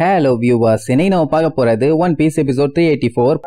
Hello viewers, இன்னைக்கு நம்ம பார்க்க போறது One Piece episode 384.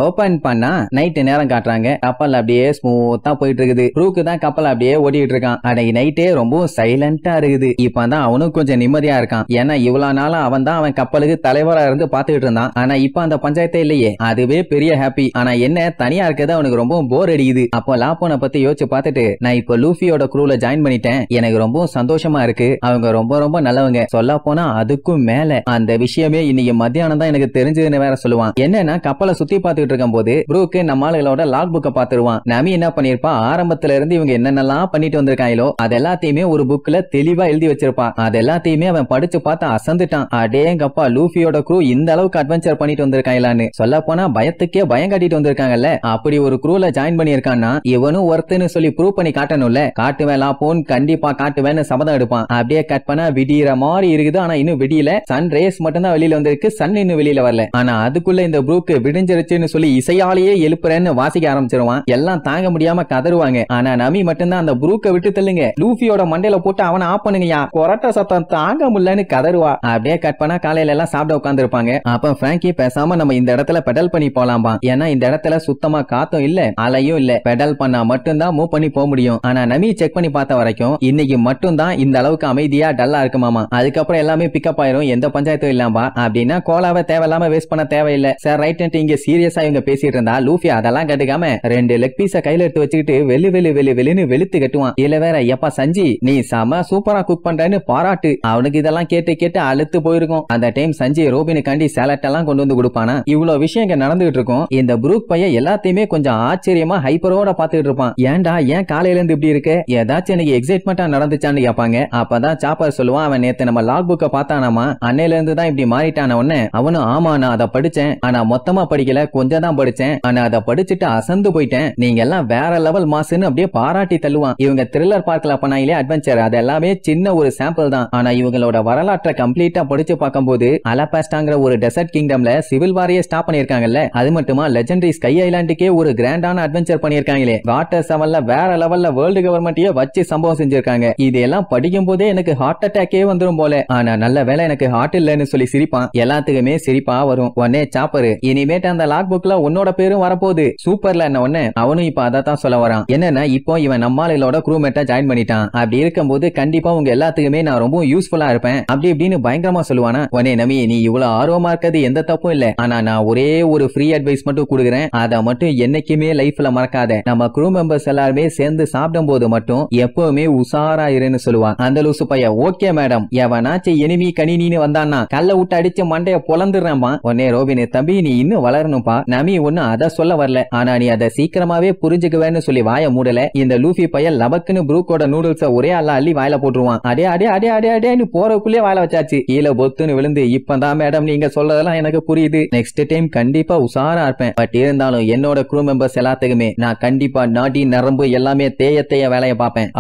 ஓபன் பண்ணா நைட் நேரம் காட்டுறாங்க. கப்பல் அப்படியே ஸ்மூத்தா போயிட்டு இருக்குது. ப்ரூக்கு தான் கப்பல் அப்படியே ஓடிட்டு இருக்கான். அன்னைக்கு நைட்டே ரொம்ப சைலண்டா இருக்குது. இப்பதான் அவனும் கொஞ்சம் நிம்மதியா இருக்கான். ஏன்னா இவ்வளவு நாளா அவன் தான் அவன் கப்பலுக்கு தலைவரா இருந்து பாத்துக்கிட்டு இருந்தான். ஆனா இப்ப அந்த பஞ்சாயத்தே இல்லையே, அதுவே பெரிய ஹாப்பி. ஆனா என்ன தனியா இருக்கிறது அவனுக்கு ரொம்ப போர் அடிக்குது. அப்போ லாப்போனை பத்தி யோசிச்சு பார்த்துட்டு நான் இப்ப லூஃபியோட குரூல ஜாயின் பண்ணிட்டேன். எனக்கு ரொம்ப சந்தோஷமா இருக்கு. அவங்க ரொம்ப ரொம்ப நல்லவங்க. சொல்ல போனா அதுக்கும் மேல அந்த விஷயமே இன்னைக்கு மத்தியானம் தான் எனக்கு தெரிஞ்சதுன்னு வேற சொல்லுவான். என்னன்னா கப்பலை சுத்தி பார்த்து இருக்கும் போது ப்ரூக்கு நம்ம ஆளுகளோட லாக் புக்க பாத்துருவான். நமி என்ன பண்ணிருப்பா, ஆரம்பத்துல இருந்து இவங்க என்னென்னலாம் பண்ணிட்டு வந்திருக்காங்களோ அது எல்லாத்தையுமே ஒரு புக்ல தெளிவா எழுதி வச்சிருப்பான். அது எல்லாத்தையுமே அவன் படிச்சு பார்த்து அசந்துட்டான். அடேங்கப்பா, லூஃபியோட க்ரூ இந்த அளவுக்கு அட்வென்ச்சர் பண்ணிட்டு வந்திருக்காங்களான்னு. சொல்ல போனா பயத்துக்கே பயம் காட்டிட்டு வந்திருக்காங்கல்ல. அப்படி ஒரு க்ரூல ஜாயின் பண்ணிருக்கான்னா இவனும் ஒருத்தன்னு சொல்லி ப்ரூவ் பண்ணி காட்டணும்ல. காட்டுவேன் லாப்போன், கண்டிப்பா காட்டுவேன்னு சபதம் எடுப்பான். அப்படியே கட் பண்ணா விடியற மாதிரி இருக்குது. ஆனா இன்னும் விடியல. சன் ரேஸ் மட்டும் தான் வெளியில வந்திருக்கு. சன் இன்னும் வெளியில வரல. ஆனா அதுக்குள்ள இந்த ப்ரூக்கு விடிஞ்சிருச்சுன்னு சொல்லி இசையாலேயே எழுப்புறேன்னு வாசிக்க ஆரம்பிச்சிருவான். எல்லாம் தாங்க முடியாம கதறுவாங்க. ஆனா நமி மட்டும்தான் அந்த ப்ரூக்க விட்டு தள்ளுங்க, லூஃபியோட மண்டையில போட்டு அவனை ஆப் பண்ணுங்கயா, கொரட்ட சத்தம் தாங்க முடியலன்னு கதறுவா. அப்படியே கட் பண்ணா காலையில எல்லாம் சாப்பிட உட்கார்ந்து இருப்பாங்க. அப்ப பிராங்கி பேசாம நம்ம இந்த இடத்துல பெடல் பண்ணி போலாம்பா. ஏன்னா இந்த இடத்துல சுத்தமா காத்தும் இல்ல, அலையும் இல்ல. பெடல் பண்ணா மட்டும்தான் மூவ் பண்ணி போக முடியும். ஆனா நமி செக் பண்ணி பார்த்த வரைக்கும் இன்னைக்கு மட்டும்தான் இந்த அளவுக்கு அமைதியா டல்லா இருக்குமாமா. அதுக்கப்புறம் எல்லாமே பிக்கப் ஆயிரும், எந்த பஞ்சாயத்தும் இல்லாம்பா. அப்படின்னா கோலாவை தேவையில்லாம வேஸ்ட் பண்ண தேவையில்லை. சார் ரைட், இங்க சீரியஸா இவங்க பேசிட்டு இருந்தா லூஃபி அதெல்லாம் கட்டுக்காம 2 லெக் பீஸ கையில எடுத்து வச்சுக்கிட்டு வெளின்னு வெளுத்து கட்டுவான். இல்ல வேற எப்பா சஞ்சி நீ செம சூப்பரா குக் பண்றேன்னு பாராட்டு. அவனுக்கு இதெல்லாம் கேட்டு அழுத்து போயிருக்கும். அந்த டைம் சஞ்சி ரோபினுக்காண்டி சாலட் எல்லாம் கொண்டு வந்து கொடுப்பானா. இவ்வளவு விஷயம் இங்க நடந்துகிட்டு இருக்கும். இந்த ப்ரூக் பையன் எல்லாத்தையுமே கொஞ்சம் ஆச்சரியமா ஹைப்பரோட பாத்துக்கிட்டு இருப்பான். ஏன்டா ஏன் காலையில இருந்து இப்படி இருக்கு, ஏதாச்சும் எனக்கு எக்ஸைட்மெண்டா நடந்துச்சான்னு கேட்பாங்க. அப்பதான் சாப்பர் சொல்லுவான், அவன் நேத்து நம்ம லாக் புக்க பார்த்தானாமா, அன்னையில இருந்து தான் இப்படி மாறிட்டான. உடனே அவனும் ஆமா நான் அதை படிச்சேன், ஆனா மொத்தமா படிக்கல, கொஞ்சம் தான் படிச்சேன், ஆனா அதை படிச்சுட்டு அசந்து போயிட்டேன், நீங்க எல்லாம் வேற லெவல் மாஸ்ன்னு அப்படியே பாராட்டி தள்ளுவான். இவங்க த்ரில்லர் பார்க்கல பண்ணாங்களே அட்வென்ச்சர், அது எல்லாமே சின்ன ஒரு சாம்பிள் தான். ஆனா இவங்களோட வரலாற்றை கம்ப்ளீட்டா படிச்சு பார்க்கும்போது அலபாஸ்டாங்கிற ஒரு டெசர்ட் கிங்டம்ல சிவில் வாரியே ஸ்டாப் பண்ணிருக்காங்கல்ல. அது மட்டுமா லெஜெண்டரி ஸ்கை ஐலாண்டுக்கே ஒரு கிராண்டான அட்வென்ச்சர் பண்ணிருக்காங்களே. வாட்டர் செவன்ல வேற லெவல்ல வேர்ல்டு கவர்மெண்ட்டையே வச்சு சம்பவம் செஞ்சிருக்காங்க. இதெல்லாம் படிக்கும் போதே எனக்கு ஹார்ட் அட்டாக்கே வந்துரும் போல. ஆனா நல்ல வேலை எனக்கு ஹார்ட் இல்லன்னு சொல்லி சிரிப்பான். எல்லாத்துக்குமே சிரிப்பா வரும். உடனே சாப்பரு இனிமேட்டு அந்த லாக் புக்ல உன்னோட பேரும் வரப்போகுது சூப்பர்ல என்ன ஒண்ணு. அவனும் இப்ப அதான் சொல்ல வரான். என்னன்னா இப்போ இவன் நம்மாளோட க்ரூமேட்டா ஜாயின் பண்ணிட்டான். அப்படி இருக்கும்போது கண்டிப்பா உங்க எல்லாத்துக்குமே நான் ரொம்ப யூஸ்ஃபுல்லா இருப்பேன் அப்படி இப்படின்னு பயங்கரமா சொல்லுவானா. உடனே நமி நீ இவ்வளவு ஆர்வமா இருக்கிறது எந்த தப்பும் இல்ல, ஆனா நான் ஒரே ஒரு ஃப்ரீ அட்வைஸ் மட்டும் கொடுக்குறேன். அதை மட்டும் என்னைக்குமே லைஃப்ல மறக்காத. நம்ம க்ரூ மெம்பர்ஸ் எல்லாருமே சேர்ந்து சாப்பிடும் போது மட்டும் எப்பவுமே உசாரா இருன்னு சொல்லுவான். அந்த லூசு பையன் ஓகே மேடம், எவனாச்சும் எனிமி கணினின்னு வந்தான்னா கல்ல விட்டு அடிச்சு மண்டைய பொலந்துடுறான்பா. உடனே ரோபின் தம்பி நீ இன்னும் வளரணும்பா. நமி ஒண்ணு அத சொல்ல வரல, ஆனா நீ அதை சீக்கிரமாவே புரிஞ்சுக்குவேன்னு சொல்லி வாய மூடல. இந்த லூஃபி பையன் லபக்குன்னு ப்ரூக்கோட நூடுல்ஸ ஒரே அல்ல அள்ளி வாயில போட்டுருவான். அடே அடே அடே அடே அடேன்னு போறதுக்குள்ளே வாயில வச்சாச்சு. கீழே பொத்துன்னு விழுந்து இப்பதான் மேடம் நீங்க சொல்றதெல்லாம் எனக்கு புரியுது, நெக்ஸ்ட் டைம் கண்டிப்பா உசாரா இருப்பேன். பட் இருந்தாலும் என்னோட க்ரூ மெம்பர்ஸ் எல்லாத்துக்குமே நான் கண்டிப்பா நாடி நரம்பு எல்லாமே தேய வேலையை பார்ப்பேன்.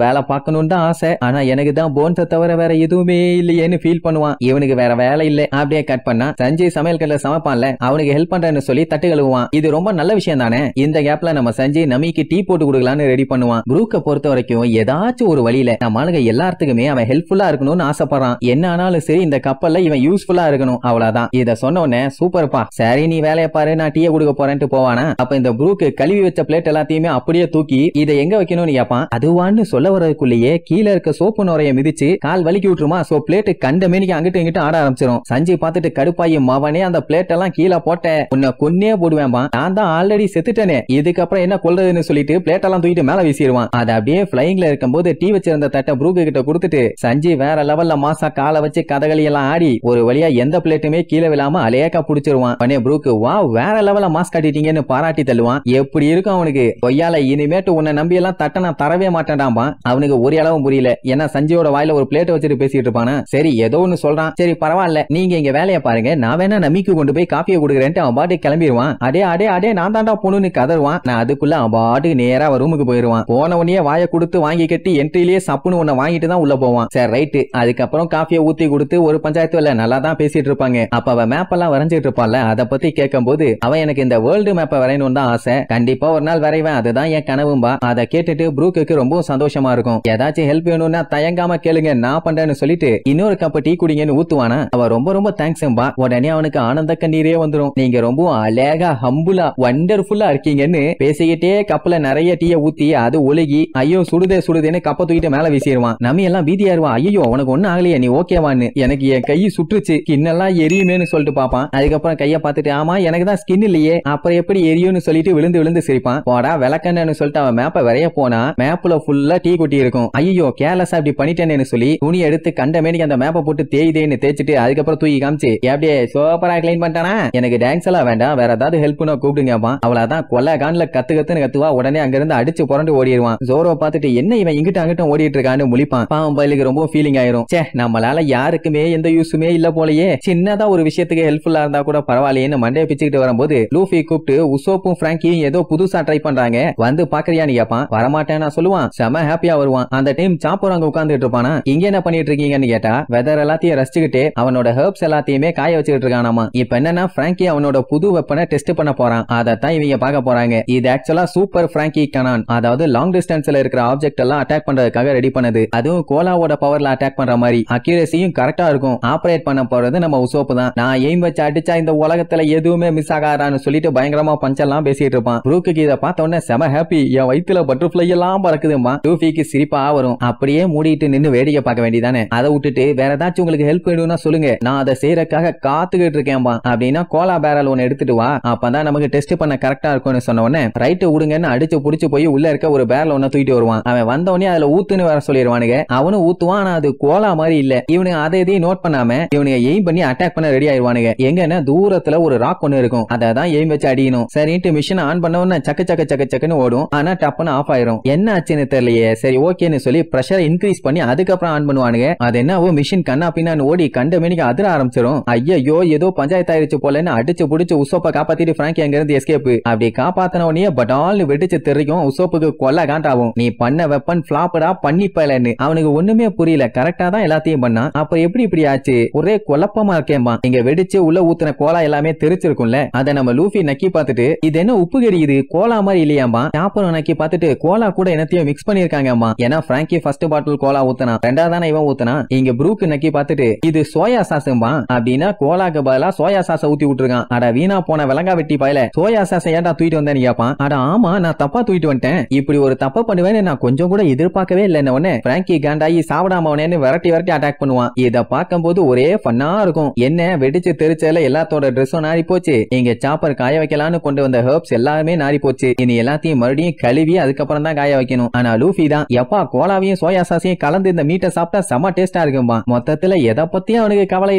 வேலை பார்க்கணும்னு தான் ஆசை, ஆனா எனக்கு தான் போன்ஸை தவிர வேற எதுவுமே இல்லையேன்னு ஃபீல் பண்ணுவான். இவனுக்கு வேற வேலை இல்ல. அப்படியே கட் பண்ணா சஞ்சய் சமையல் கல்ல சமைப்பான்ல, அவனுக்கு ஹெல்ப் பண்றேன்னு சொல்லி தட்டு கழுவுவான். இது ரொம்ப நல்ல விஷயம் தானே. இந்த கேப்ல நம்ம சஞ்சய் நமிக்கு டீ போட்டு கொடுக்கலான்னு ரெடி பண்ணுவான். ப்ரூக்க பொறுத்த வரைக்கும் ஏதாச்சும் ஒரு வழியில நம்ம ஆளுங்க எல்லாத்துக்குமே அவன் ஹெல்ப்ஃபுல்லா இருக்கணும்னு ஆசைப்படுறான். என்ன ஆனாலும் சரி இந்த கப்பல்ல இவன் யூஸ்ஃபுல்லா இருக்கணும், அவ்வளவுதான். இத சொன்ன உடனே சூப்பர்ப்பா, சரி நீ வேலையை பாரு, நான் டீயை கொடுக்க போறேன்ட்டு போவானா. அப்ப இந்த ப்ரூக்கு கழுவி வச்ச பிளேட் எல்லாத்தையுமே அப்படியே தூக்கி இதை எங்க வைக்கணும்னு கேப்பான். அதுவான்னு சொல்ல வரதுக்குள்ளேயே கீழே இருக்க சோப்பு நுரைய மிதிச்சு கால் வலிக்கி விட்டுருமா. சோ பிளேட் கண்ட மேனிக்கு அங்கிட்டு இங்கிட்டு ஆட ஆரம்பிச்சிடும். சஞ்சய் பார்த்துட்டு கடுப்பாயி மவனே அந்த பிளேட் எல்லாம் கீழே போட்ட உன்னை கொன்னே போடுவேன்பா, நான் தான் ஆல்ரெடி செத்துட்டேனே, இதுக்கப்புறம் என்ன கொல்றதுன்னு சொல்லிட்டு பிளேட் எல்லாம் தூக்கிட்டு மேல வீசிடுவான். அது அப்படியே பிளைங்ல இருக்கும்போது டீ வச்சிருந்த தட்டை ப்ரூக்கு கிட்ட கொடுத்துட்டு சஞ்சய் வேற லெவல்ல மாசா காலை வச்சு கதகளி எல்லாம் ஆடி ஒரு வழியா எந்த பிளேட்டுமே கீழே விழாம அலேக்கா புடிச்சிருவான். உடனே ப்ரூக்கு வா வேற லெவல்ல மாஸ் காட்டிட்டீங்கன்னு பாராட்டி தள்ளுவான். எப்படி இருக்கும் அவனுக்கு, கொய்யால இனிமேட்டு உன்னை நம்பி எல்லாம் தட்டை நான் தரவே மாட்டேன்டாம்பா. அவனுக்கு ஒரு அளவும் புரியல. ஏன்னா சஞ்சயோட வாயில ஒரு பிளேட் வச்சுட்டு பேசிட்டு இருப்பானா. சரி ஏதோ ஒன்னு சொல்றான், சரி பரவாயில்ல நீங்க இங்க வேலையை பாருங்க, நான் வேணா நமிக்கு கொண்டு போய் காப்பியை கொடுக்குறேன்ட்டு அவன் பாட்டு பாட்டு கிளம்பிடுவான். அடே அடே அடே நான் தாண்டா பொண்ணுன்னு கதறுவான். நான் அதுக்குள்ள அவன் பாட்டுக்கு நேரா ரூமுக்கு போயிருவான். போன உடனே வாயை கொடுத்து வாங்கி கட்டி என்ட்ரிலேயே சப்புன்னு உன்னை வாங்கிட்டு தான் உள்ள போவான். சரி ரைட்டு. அதுக்கப்புறம் காஃபியை ஊத்தி கொடுத்து ஒரு பஞ்சாயத்து இல்ல நல்லா தான் பேசிட்டு இருப்பாங்க. அப்ப அவ மேப் எல்லாம் வரைஞ்சிட்டு இருப்பான்ல, அதை பத்தி கேட்கும் போது அவன் எனக்கு இந்த வேர்ல்டு மேப்பை வரையணும் தான் ஆசை, கண்டிப்பா ஒரு நாள் வரைவேன், அதுதான் என் கனவும்பா. அதை கேட்டுட்டு ப்ரூக்கு ரொம்ப சந்தோஷமா இருக்கும். ஏதாச்சும் ஹெல்ப் வேணும்னா தயங்காம கேளுங்க நான் பண்றேன்னு சொல்லிட்டு இன்னொரு கப் டீ குடிங்கன்னு ஊத்துவானா. அவ ரொம்ப ரொம்ப தேங்க்ஸ்ம்பா. உடனே அவனுக்கு ஆனந்த கண்ணீரே வந்துடும். நீங்க ரொம்ப அழகா ஹம்புலா வண்டர்ஃபுல்லா இருக்கீங்கன்னு பேசிக்கிட்டே கப்பல நிறைய டீயை ஊத்தி அது ஒழுகி ஐயோ சுடுதே சுடுதேன்னு கப்ப தூக்கிட்டு மேல வீசிடுவான். நம்ம எல்லாம் வீதியாருவான். ஐயோ உனக்கு ஒண்ணு ஆகலையே நீ ஓகேவான்னு. எனக்கு என் கை சுற்றுச்சு ஸ்கின்னெல்லாம் எரியுமேன்னு சொல்லிட்டு பாப்பான். அதுக்கப்புறம் கைய பார்த்துட்டு ஆமா எனக்கு தான் ஸ்கின் இல்லையே அப்புறம் எப்படி எரியும்னு சொல்லிட்டு விழுந்து விழுந்து சிரிப்பான். போடா விளக்கன்னு சொல்லிட்டு அவன் மேப்பை வரைய போனா மேப்ல ஃபுல்லா டீ கொட்டி இருக்கும். ஐயோ கேர்லெஸ்ஸா இப்படி பண்ணிட்டேன்னு சொல்லி துணி எடுத்து கண்டமேனிக்கு அந்த மேப்பை போட்டு தேய்தேன்னு தேய்ச்சிட்டு அதுக்கப்புறம் தூக்கி காமிச்சு அப்படியே சூப்பரா கிளீன் பண்ணிட்டானா. எனக்கு டான்ஸ் எல்லாம் வேண்டாம், வேற ஏதாவது ஹெல்ப்னா கூப்பிடுங்கப்பா. அவளாதான் கொல்ல கான்ல கத்துன்னு கத்துவா. உடனே அங்க இருந்து அடிச்சு புரண்டு ஓடிடுவான். ஜோரோ பார்த்துட்டு என்ன இவன் இங்கிட்ட அங்கிட்ட ஓடிட்டு இருக்கான்னு முழிப்பான். பாவம் பயிலுக்கு ரொம்ப ஃபீலிங் ஆயிரும். சே நம்மளால யாருக்குமே எந்த யூஸுமே இல்ல போலயே, சின்னதா ஒரு விஷயத்துக்கு ஹெல்ப்ஃபுல்லா இருந்தா கூட பரவாயில்லையேன்னு மண்டையை பிச்சுக்கிட்டு வரும்போது லூஃபி கூப்பிட்டு உசோப்பும் பிராங்கியும் ஏதோ புதுசா ட்ரை பண்றாங்க வந்து பாக்குறியான்னு கேப்பான். வரமாட்டேன் நான் சொல்லுவான். செம ஹாப்பியா வருவான். அந்த டைம் சாப்பர் அங்க உட்கார்ந்துட்டு இருப்பானா. இங்க என்ன பண்ணிட்டு இருக்கீங்கன்னு கேட்டா வெதர் எல்லாத்தையும் ரசிச்சுக்கிட்டு அவனோட ஹெர்ப்ஸ் எல்லாத்தையுமே காய வச்சுக்கிட்டு இருக்கானாமா. இப்ப என்னன்னா பிராங்கி அவனோட புது வெப்பனை டெஸ்ட் பண்ண போறான். அதைத்தான் இவங்க பார்க்க போறாங்க. இது ஆக்சுவலா சூப்பர் பிராங்கி கனான், அதாவது லாங் டிஸ்டன்ஸ்ல இருக்கிற ஆப்ஜெக்ட் எல்லாம் அட்டாக் பண்றதுக்காக ரெடி பண்ணது. அதுவும் கோலாவோட பவர்ல அட்டாக் பண்ற மாதிரி அக்யூரசியும் கரெக்டா இருக்கும். ஆபரேட் பண்ண போறது நம்ம உசோப்பு தான். நான் எய்ம் வச்சு அடிச்சா இந்த உலகத்துல எதுவுமே மிஸ் ஆகாதான்னு சொல்லிட்டு பயங்கரமா பஞ்செல்லாம் பேசிட்டு இருப்பான். ப்ரூக்கு இதை பார்த்த உடனே செம ஹாப்பி. என் வயித்துல பட்டர்ஃபிளை எல்லாம் பறக்குதுமா. லூஃபிக்கு சிரிப்பா வரும். அப்படியே மூடிட்டு நின்னு வேடிக்கை பார்க்க வேண்டியதானே. அதை விட்டுட்டு வேற ஏதாச்சும் உங்களுக்கு ஹெல்ப் வேணும்னா சொல்லுங்க, நான் அதை செய்யறதுக்காக காத்துக்கிட்டு இருக்கேன்பா. அப்படின்னா கோலா பேரல் ஒன்னு எடுத்துட்டு வா, அப்பதான் நமக்கு டெஸ்ட் பண்ண கரெக்டா இருக்கும்னு சொன்ன உடனே ரைட்டு விடுங்கன்னு அடிச்சு புடிச்சு போய் உள்ள இருக்க ஒரு பேரல் ஒன்னு தூக்கிட்டு வருவான். அவன் வந்த உடனே அதுல ஊத்துன்னு வர சொல்லிடுவானுங்க. அவனும் ஊத்துவான். ஆனா அது கோலா மாதிரி இல்ல. இவனுங்க அதை எதையும் நோட் பண்ணாம இவனுங்க எய்ம் பண்ணி அட்டாக் பண்ண ரெடி ஆயிடுவானுங்க. எங்கன்னா தூரத்துல ஒரு ராக் ஒன்னு இருக்கும், அதான் எய்ம் வச்சு அடிக்கணும். சரின்ட்டு மிஷின் ஆன் பண்ண உடனே சக்க சக்க சக்க சக்குன்னு ஓடும். ஆனா டப்புன்னு ஆஃப் ஆயிரும். என்ன ஆச்சுன்னு தெரியலையே. சரி ஓகேன்னு சொல்லி பிரஷர் இன்க்ரீஸ் பண்ணி அதுக்கப்புறம் ஆன் பண்ணுவானுங்க. அது என்னவோ மிஷின் கண்ணா பின்னான்னு ஓடி கண்ட மேனிக்கு அதிர ஆரம்பிச்சிடும். ஐயோ ஏதோ பஞ்சாயத்து ஆயிருச்சு போலன்னு அடிச்சு புடிச்சு உசோப்பை காப்பாத்திட்டு பிராங்கி அங்க இருந்து எஸ்கேப். அப்படி காப்பாத்தின உடனே படால்னு வெடிச்சு தெரியும். உசோப்புக்கு கொல்ல காண்டாவும். நீ பண்ண வெப்பன் பிளாப்டா பண்ணிப்பலன்னு. அவனுக்கு ஒண்ணுமே புரியல. கரெக்டா தான் எல்லாத்தையும் பண்ணா, அப்ப எப்படி இப்படி ஆச்சு ஒரே குழப்பமா இருக்கேன்பா. இங்க வெடிச்சு உள்ள ஊத்துன கோலா எல்லாமே தெரிச்சிருக்கும்ல. அதை நம்ம லூஃபி நக்கி பார்த்துட்டு இது என்ன உப்பு கறியுது கோலா மாதிரி இல்லையாம்பா. சாப்பரம் நக்கி பார்த்துட்டு கோலா கூட என்னத்தையும் மிக்ஸ் பண்ணிருக்காங்கம்மா. ஏன்னா பிராங்கி ஃபர்ஸ்ட் பாட்டில் கோலா ஊத்துனா, ரெண்டாவதான இவன் ஊத்துனா. இங்க ப்ரூக்கு நக்கி பார்த்துட்டு இது சோயா சாசும்பா. அப்படின்னா கோலாக்கு பதிலா சோயா சாச ஊத்தி விட்டுருக்கான். அட வீணா போன விலங்கா வெட்டி பாயில சோயா சாச ஏன்டா தூக்கிட்டு வந்தேன்னு கேப்பான். அட ஆமா நான் தப்பா தூக்கிட்டு வந்துட்டேன், இப்படி ஒரு தப்ப பண்ணுவேன்னு நான் கொஞ்சம் கூட எதிர்பார்க்கவே இல்லை. உடனே பிராங்கி காண்டாயி சாப்பிடாம அவனேன்னு விரட்டி விரட்டி அட்டாக் பண்ணுவான். இத பார்க்கும்போது ஒரே ஃபன்னா இருக்கும். என்ன வெடிச்சு தெரிச்சல எல்லாத்தோட ட்ரெஸ்ஸும் நாரி போச்சு. இங்க சாப்பர் காய வைக்கலான்னு கொண்டு வந்த ஹெர்ப்ஸ் எல்லாமே நாரி போச்சு. இனி எல்லாத்தையும் மறுபடியும் கழுவி அதுக்கப்புறம் தான் காய வைக்கணும். ஆனா லூஃபி தான் எப்பா கோலாவையும் சோயா சாசையும் கலந்து இந்த மீட்டை சாப்பிட்டா செம டேஸ்டா இருக்கும்பா. மொத்தத்துல எதை பத்தியும் அவனுக்கு கவலை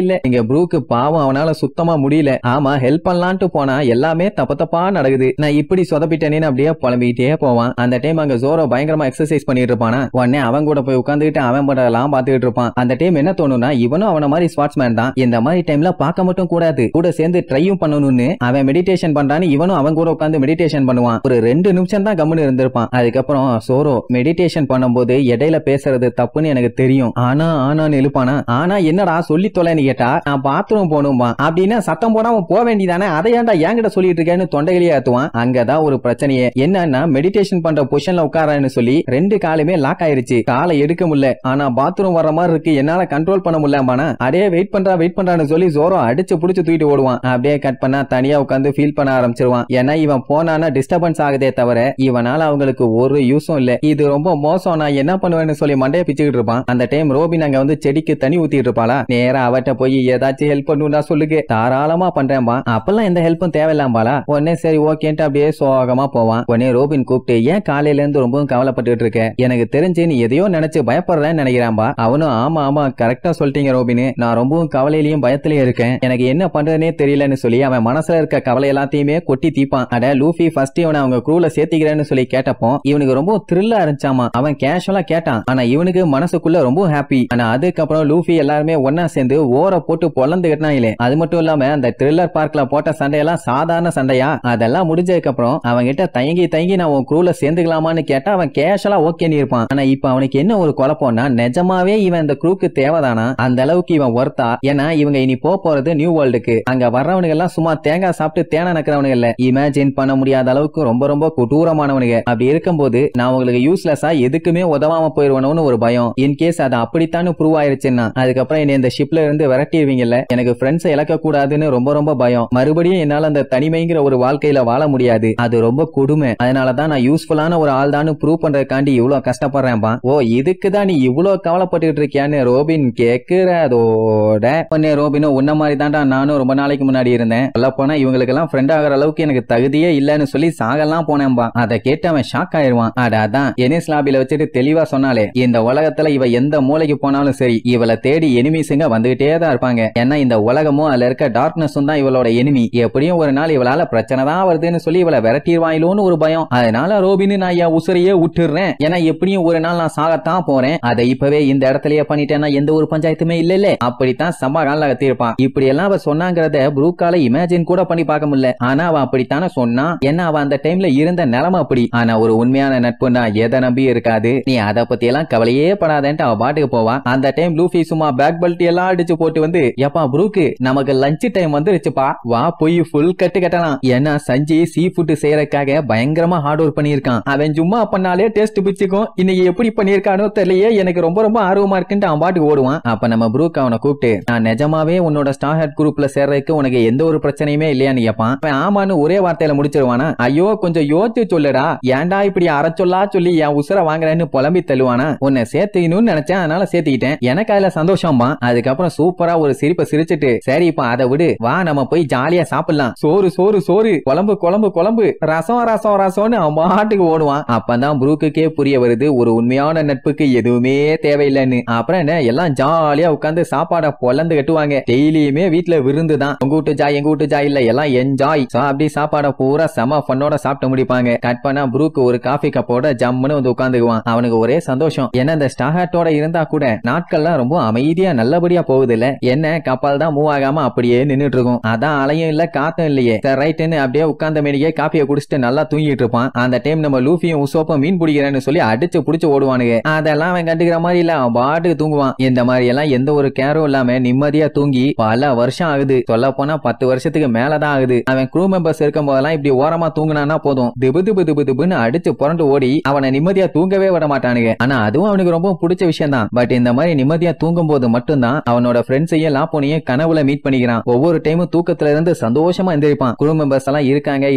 இல்ல. இங்க ப்ரூக்கு பாவம் அவனால சுத்தமா முடியல. ஆமா ஹெல்ப் பண்ணலான்ட்டு போனா எல்லாமே தப்பு தப்பா நடக்குது. நான் இப்படி சொதப்பிட்டேன்னு அப்படியே புலம்பிட்டே போவான். அந்த டைம் அங்க ஜோரோ பயங்கரமா எக்ஸசைஸ் பண்ணிட்டு இருப்பானா. உடனே அவன் கூட போய் உட்காந்துட்டு அவன் படலாம் பாத்துக்கிட்டு இருப்பான். அந்த டைம் என்ன தோணும்னா இவனும் அவன மாதிரி ஸ்வாட்ஸ்மேன் தான். இந்த மாதிரி டைம்ல பார்க்க மட்டும் கூடாது, கூட சேர்ந்து ட்ரையும் பண்ணணும்னு அவன் மெடிடேஷன் பண்றான்னு இவனும் அவன் கூட உட்காந்து மெடிடேஷன் பண்ணுவான். ஒரு 2 நிமிஷம் தான் கம்முன்னு இருந்திருப்பான். அதுக்கப்புறம் சோரோ மெடிடேஷன் பண்ணும்போது இடையில பேசுறது தப்புன்னு எனக்கு தெரியும், ஆனான்னு எழுப்பானா. ஆனா என்னடா சொல்லி தொலைன்னு கேட்டா நான் பாத்ரூம் போகணும்பா. அப்படின்னா சத்தம் போடாம போக வேண்டியதானே, அதை ஏன்டா என்கிட்ட சொல்லிட்டு இருக்கேன்னு தொண்டையிலேயே ஆத்துவான். அங்கதான் ஒரு பிரச்சனையே. என்னன்னா மெடிடேஷன் பண்ற பொசிஷன்ல உட்காரான்னு சொல்லி 2 காலுமே லாக் ஆயிருச்சு. காலை எடுக்க முடியல. ஆனா பாத்ரூம் வர்ற மாதிரி இருக்கு, என்னால கண்ட்ரோல் பண்ண முடியலம்பானா. அடே வெயிட் பண்றான்னு சொல்லி ஜோரோ அடிச்சு புடிச்சு தூக்கிட்டு ஓடுவான். அப்படியே கட் பண்ணா தனியா உட்காந்து ஃபீல் பண்ண ஆரம்பிச்சிருவான். ஏன்னா இவன் போனானா டிஸ்டர்பன்ஸ் ஆகுதே தவிர இவனால அவங்களுக்கு ஒரு யூஸும் இல்ல. இது ரொம்ப மோசம், நான் என்ன பண்ணுவேன்னு சொல்லி மண்டையை பிச்சுக்கிட்டு இருப்பான். அந்த டைம் ரோபின் அங்க வந்து செடிக்கு தண்ணி ஊத்திட்டு இருப்பாளா. நேரா அவட்ட போய் ஏதாச்சும் ஹெல்ப் பண்ணுனா சொல்லுங்க, தாராளமா பண்றேன்பா. அப்பெல்லாம் எந்த ஹெல்ப்பும் தேவையில்லாம்பாளா. உடனே சரி ஓகேன்ட்டு அப்படியே சோகமா போவான். உடனே ரோபின் கூப்பிட்டு ஏன் காலையில இருந்து ரொம்பவும் கவலைப்பட்டு இருக்க, எனக்கு தெரிஞ்சு நீ எதையோ நினைச்சு பயப்படுறேன்னு நினைக்கிறான்பா. அவனும் ஆமா கரெக்டா சொல்லிட்டீங்க ரோபின், நான் ரொம்பவும் கவலையிலயும் பயத்திலயும் இருக்கேன், எனக்கு என்ன பண்றதுனே தெரியலன்னு சொல்லி அவன் மனசுல இருக்க கவலை எல்லாத்தையுமே கொட்டி தீப்பான். அட லூஃபி ஃபர்ஸ்ட் இவனை அவங்க க்ரூல சேர்த்திக்கிறேன்னு சொல்லி கேட்டப்போ இவனுக்கு ரொம்ப த்ரில்லா இருந்துச்சாமா. அவன் கேஷுவலா கேட்டான். ஆனா இவனுக்கு மனசுக்குள்ள ரொம்ப ஹாப்பி. ஆனா அதுக்கப்புறம் லூஃபி எல்லாருமே ஒன்னா சேர்ந்து ஓர போட்டு பொலந்து கட்டினாங்களே. அது மட்டும் இல்லாம அந்த த்ரில்லர் பார்க்ல போட்ட போட்ட சண்டையெல்லாம் சாதாரண சண்டையா? அதெல்லாம் முடிஞ்சதுக்கு அப்புறம் அவன் கிட்ட தயங்கி தயங்கி நான் உன் க்ரூல சேர்ந்துக்கலாமான்னு கேட்டா அவன் கேஷலா ஓகே இருப்பான். ஆனா இப்ப அவனுக்கு என்ன ஒரு குழப்பம்னா, நிஜமாவே இவன் இந்த க்ரூக்கு தேவைதானா? அந்த அளவுக்கு இவன் ஒர்த்தா? ஏன்னா இவங்க இனி போறது நியூ வேர்ல்டுக்கு. அங்க வர்றவனுங்க எல்லாம் சும்மா தேங்காய் சாப்பிட்டு தேனை நக்கிறவனுங்க இல்ல, இமேஜின் பண்ண முடியாத அளவுக்கு ரொம்ப ரொம்ப கொடூரமானவனுங்க. அப்படி இருக்கும்போது நான் உங்களுக்கு யூஸ்லெஸ்ஸா எதுக்குமே உதவாம போயிருவனும்னு ஒரு பயம். இன்கேஸ் அது அப்படித்தான் ப்ரூவ் ஆயிருச்சுன்னா அதுக்கப்புறம் என்ன இந்த ஷிப்ல இருந்து விரட்டிடுவீங்கல்ல, எனக்கு ஃப்ரெண்ட்ஸை இழக்க கூடாதுன்னு ரொம்ப ரொம்ப பயம். மறுபடியும் என்னால அந்த தனிமைங்கிற ஒரு வாழ்க்கையில வாழ முடியாது, அது ரொம்ப கொடுமை. அதனாலதான் நான் யூஸ்ஃபுல்லான ஒரு ஆள் தான் ப்ரூவ் பண்றதுக்காண்டி இவ்வளவு கஷ்டப்படுறேன்பா. ஓ இதுக்குதான் நீ இவ்வளவு கவலைப்பட்டு இருக்கியான்னு ரோபின் கேக்குறதோட பண்ணே, ரோபினும் உன்ன மாதிரி தான்டா நானும் ரொம்ப நாளைக்கு முன்னாடி இருந்தேன். சொல்ல போனா இவங்களுக்கு எல்லாம் ஃப்ரெண்ட் ஆகிற அளவுக்கு எனக்கு தகுதியே இல்லன்னு சொல்லி சாகலாம் போனேன்பா. அதை கேட்டு அவன் ஷாக் ஆயிருவான். அதான் எனிஸ் லாபில வச்சுட்டு தெளிவா சொன்னாலே, இந்த உலகத்துல இவ எந்த மூளைக்கு போனாலும் சரி இவளை தேடி எனிமிஸுங்க வந்துகிட்டே தான் இருப்பாங்க. ஏன்னா இந்த உலகமும் அதுல இருக்க டார்க்னஸும் தான் இவளோட எனிமி. எப்படியும் ஒரு நாள் இவளால பிரச்சனை தான் வருதுன்னு சொல்லி இவளை விரட்டிடுவாயிலோன்னு ஒரு பயம். அதனால ரோபின் நான் என் உசுரையே விட்டுறேன், ஏன்னா எப்படியும் ஒரு நாள் நான் சாகத்தான் போறேன். அதை இப்பவே இந்த இடத்துலயே பண்ணிட்டேன்னா எந்த ஒரு பஞ்சாயத்துமே இல்ல, அப்படித்தான் செம்ம கால கத்திருப்பான். இப்படி எல்லாம் அவ சொன்னாங்கிறத ப்ரூக்கால இமேஜின் கூட பண்ணி பார்க்க முடியல. ஆனா அவ அப்படித்தானே சொன்னா, ஏன்னா அவ அந்த டைம்ல இருந்த நிலைமை அப்படி. ஆனா ஒரு உண்மையான நட்புன்னா எதை நம்பி இருக்காது. நீ அதை பத்தி எல்லாம் கவலையே படாதேன்ட்டு அவ பாட்டுக்கு போவா. அந்த டைம் லூஃபி சும்மா பேக் பெல்ட் எல்லாம் அடிச்சு போட்டு வந்து, எப்பா ப்ரூக்கு நமக்கு லஞ்ச் டைம் வந்துருச்சுப்பா, வா போய் ஃபுல் கட்டு கட்டலாம். ஏன்னா சஞ்சி சீ ஃபுட் செய்யறதுக்காக பயங்கரமா ஹார்ட் ஒர்க் பண்ணிருக்கான். அவன் சும்மா பண்ணாலே டேஸ்ட் பிச்சுக்கும். இன்னைக்கு எப்படி பண்ணிருக்கானோ தெரியலையே, எனக்கு ரொம்ப ரொம்ப ஆர்வமா இருக்குன்னு அவன் பாட்டுக்கு ஓடுவான். அப்ப நம்ம ப்ரூக் அவனை கூப்பிட்டு, நான் நிஜமாவே உன்னோட ஸ்டார் ஹெட் குரூப்ல சேர்றதுக்கு உனக்கு எந்த ஒரு பிரச்சனையுமே இல்லையான்னு கேட்பான். ஆமான்னு ஒரே வார்த்தையில முடிச்சிருவானா? ஐயோ கொஞ்சம் யோசிச்சு சொல்லுடா, ஏன்டா இப்படி அரைச்சொல்லா சொல்லி என் உசுர வாங்குறேன்னு புலம்பி தள்ளுவானா? உன்னை சேர்த்துக்கணும்னு நினைச்சேன், அதனால சேர்த்துக்கிட்டேன், எனக்கு அதுல சந்தோஷமா. அதுக்கப்புறம் சூப்பரா ஒரு சிரிப்பை சிரிச்சிட்டு, சரி இப்ப அதை விடு, வா நம்ம போய் ஜாலியா சாப்பிடலாம், சோறு சோறு சோறு, குழம்பு குழம்பு குழம்பு, ரசம் ரசம் ரசம்னு அவன் பாட்டுக்கு ஓடுவான். அப்பதான் ப்ரூக்குக்கே புரிய வருது ஒரு உண்மையான நட்புக்கு எதுவுமே தேவையில்லைன்னு. அப்புறம் என்ன, எல்லாம் ஜாலியா உட்கார்ந்து சாப்பாட பொலந்து கட்டுவாங்க. டெய்லியுமே வீட்டுல விருந்து தான், உங்க வீட்டு ஜாய் எங்க வீட்டு ஜாய் இல்ல, எல்லாம் என்ஜாய். அப்படி சாப்பாட பூரா செம ஃபன்னோட சாப்பிட்டு முடிப்பாங்க. கட் பண்ணா ப்ரூக் ஒரு காஃபி கப்போட ஜம்முன்னு வந்து உட்காந்துக்குவான். அவனுக்கு ஒரே சந்தோஷம். ஏன்னா இந்த ஸ்டார்ட்டோட இருந்தா கூட நாட்கள்லாம் ரொம்ப அமைதியா நல்லபடியா போகுது இல்ல. என்ன கப்பல் தான் மூவ் ஆகாம அப்படியே நின்னுட்டு இருக்கும். அதான் அலையும் இல்ல காத்தும் இல்லையே. ரைட்டுன்னு அப்படியே உட்கார்ந்த மேனிக்கே காப்பியை குடிச்சிட்டு நல்லா தூங்கிட்டு இருப்பான். அந்த டைம் நம்ம லூஃபியும் உசோப்பும் மீன் பிடிக்கிறேன்னு சொல்லி அடிச்சு புடிச்சு ஓடுவானுங்க. அதெல்லாம் அவன் கண்டுக்கிற மாதிரி இல்ல, அவன் பாட்டுக்கு தூங்குவான். இந்த மாதிரி எல்லாம் எந்த ஒரு கேரும் இல்லாம நிம்மதியா தூங்கி பல வருஷம் ஆகுது. சொல்ல போனா 10 வருஷத்துக்கு மேலதான் ஆகுது. அவன் க்ரூ மெம்பர்ஸ் இருக்கும் போதெல்லாம் இப்படி ஓரமா தூங்கினானா போதும், திபு திபு திபு திபுன்னு அடிச்சு புரண்டு ஓடி அவனை நிம்மதியா தூங்கவே விட மாட்டானுங்க. ஆனா அதுவும் அவனுக்கு ரொம்ப பிடிச்ச விஷயம் தான். பட் இந்த மாதிரி நிம்மதியா தூங்கும் போது மட்டும்தான் அவனோட ஃப்ரெண்ட்ஸையும் லாப்போனையும் கனவுல மீட் பண்ணிக்கிறான். ஒவ்வொரு டைமும் தூக்கத்துல இருந்து சந்தோஷமா எந்திரிப்பான், குரூ மெம்பர்ஸ் எல்லாம்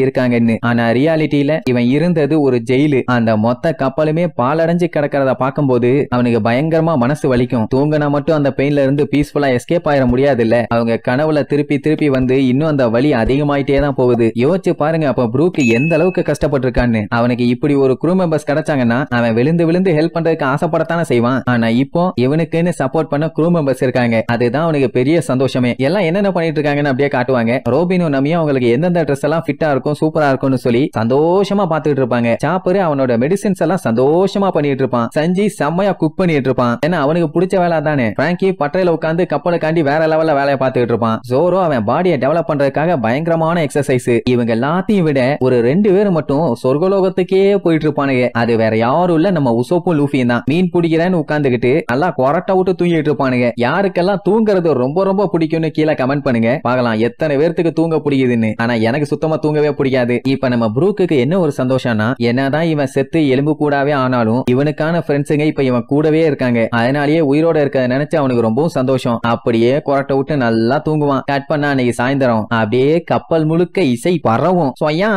இருக்காங்கன்னு. ஆனா ரியாலிட்டியில இவன் இருந்தது ஒரு ஜெயிலு. அந்த மொத்த கப்பலுமே பாலடைஞ்சு கிடக்கிறத பார்க்கும்போது அவனுக்கு பயங்கரமா மனசு வலிக்கும். தூங்கினா மட்டும் அந்த பெயின்ல இருந்து பீஸ்ஃபுல்லா எஸ்கேப் ஆயிட முடியாது இல்ல. அவங்க கனவுல திருப்பி திருப்பி வந்து இன்னும் அந்த வலி அதிகமாயிட்டே தான் போகுது. யோசிச்சு பாருங்க அப்ப ப்ரூக் எந்த அளவுக்கு கஷ்டப்பட்டு இருக்கான்னு. அவனுக்கு இப்படி ஒரு க்ரூ மெம்பர்ஸ் கிடைச்சாங்கன்னா அவன் விழுந்து விழுந்து ஹெல்ப் பண்றதுக்கு ஆசைப்படத்தானே செய்வான். ஆனா இப்போ இவனுக்குன்னு சப்போர்ட் பண்ண க்ரூ மெம்பர்ஸ் இருக்காங்க, அதுதான் அவனுக்கு பெரிய சந்தோஷமே. எல்லாம் என்னென்ன பண்ணிட்டு இருக்காங்கன்னு அப்படியே காட்டுவாங்க. ரோபினும் நமியும் அவங்களுக்கு எந்தெந்த ட்ரெஸ் எல்லாம் ஃபிட்டா இருக்கும் சூப்பரா இருக்கும்னு சொல்லி சந்தோஷமா பாத்துட்டு இருப்பாங்க. சாப்பரு அவனோட மெடிசின்ஸ் எல்லாம் சந்தோஷமா பண்ணிட்டு இருப்பான். சஞ்சி செம்மையா குக் பண்ணிட்டு இருப்பான், ஏன்னா அவனுக்கு பிடிச்ச வேலை தானே. பிராங்கி பட்டையில உட்காந்து கப்பலுக்காண்டி வேற லெவல்ல வேலையை பார்த்துட்டு இருப்பான். ஜோரோ அவன் பாடியை டெவலப் பண்றதுக்காக பயங்கரமான எக்ஸசைஸ். இவங்க எல்லாத்தையும் விட ஒரு 2 பேர் மட்டும் சொர்க்கலோகத்துக்கே போயிட்டு இருப்பானுங்க. அது வேற யாரும் இல்ல, நம்ம உசோப்பும் லூஃபியும் தான். மீன் பிடிக்கிறேன்னு உட்காந்துக்கிட்டு நல்லா கொரட்டை விட்டு தூங்கிட்டு இருப்பானுங்க. யாருக்கெல்லாம் தூங்குறது ரொம்ப ரொம்ப பிடிக்கும்னு கீழே கமெண்ட் பண்ணுங்க, பார்க்கலாம் எத்தனை பேருக்கு தூங்க பிடிக்குதுன்னு. ஆனா எனக்கு சுத்தமா தூங்கவே பிடிக்காது. இப்ப நம்ம ப்ரூக்குக்கு என்ன ஒரு சந்தோஷம்னா, என்னதான் இவன் செத்து எலும்பு கூடாவே ஆனாலும் இவனுக்கான ஃப்ரெண்ட்ஸுங்க இப்ப இவன் கூடவே இருக்காங்க. அதனாலேயே உயிரோட இருக்கிறத நினைச்சு அவனுக்கு ரொம்ப சந்தோஷம். அப்படியே கொரட்டை விட்டு நல்லா தூங்குவான். கட் பண்ணா அன்னைக்கு சாயந்தரம் அப்படியே கப்பல் முழுக்க இசை பரவும். சொயா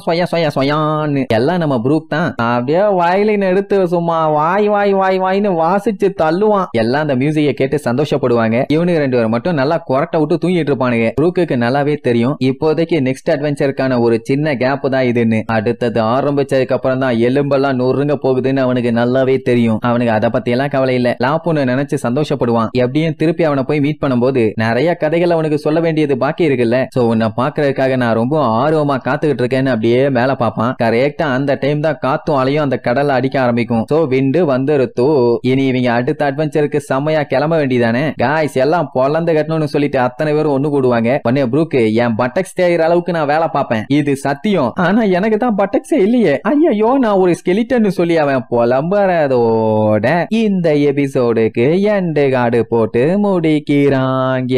சொயா சொயா சொயான்னு எல்லாம் நம்ம ப்ரூக் தான் அப்படியே வயலின் எடுத்து சும்மா வாய் வாய் வாய் வாய்னு வாசிச்சு தள்ளுவான். எல்லாம் அந்த மியூசிக்கை கேட்டு சந்தோஷப்படுவாங்க. இவனுக்கு 2 பேரும் மட்டும் நல்லா கொரட்டை விட்டு தூங்கிட்டு இருப்பானுங்க. ப்ரூக்குக்கு நல்லாவே தெரியும் இப்போதைக்கு நெக்ஸ்ட் அட்வென்ச்சருக்கான ஒரு சின்ன கேப் தான் இதுன்னு. அடுத்தது ஆரம்பிச்சதுக்கு அப்புறம் தான் எலும்பெல்லாம் நொறுங்க போகுதுன்னு அவனுக்கு நல்லாவே தெரியும். அவனுக்கு அதை பத்தி எல்லாம் கவலை இல்ல. லாப்புன்னு நினைச்சு சந்தோஷப்படுவான். எப்படியும் திருப்பி அவனை போய் மீட் பண்ணும்போது நிறைய கதைகள் அவனுக்கு சொல்ல வேண்டியது பாக்கி இருக்குல்ல. சோ உன்னை பாக்குறதுக்காக நான் ரொம்ப ஆர்வமா காத்துக்கிட்டு இருக்கேன்னு அப்படியே மேல பாப்பான். கரெக்டா அந்த டைம் தான் காத்தும் அலையும் அந்த கடல்ல அடிக்க ஆரம்பிக்கும். சோ விண்டு வந்துருத்தோ, இனி இவங்க அடுத்த அட்வென்ச்சருக்கு செம்மையா கிளம்ப வேண்டியதானே. காய்ஸ் எல்லாம் பொலந்து கட்டணும்னு சொல்லிட்டு அத்தனை பேரும் ஒண்ணு கூடுவாங்க. உடனே ப்ரூக் ப்ரூக்கு என் பட்டக்ஸ் தேயிற அளவுக்கு நான் வேலை பார்ப்பேன், இது சத்தியம். ஆனா எனக்கு தான் பட்டக்ஸே இல்லையே. ஐயோ, நான் ஒரு ஸ்கெலிட்டன் சொல்லி அவன் புலம்புறதோட இந்த எபிசோடுக்கு எண்டு கார்டு போட்டு முடிக்கிறாங்க.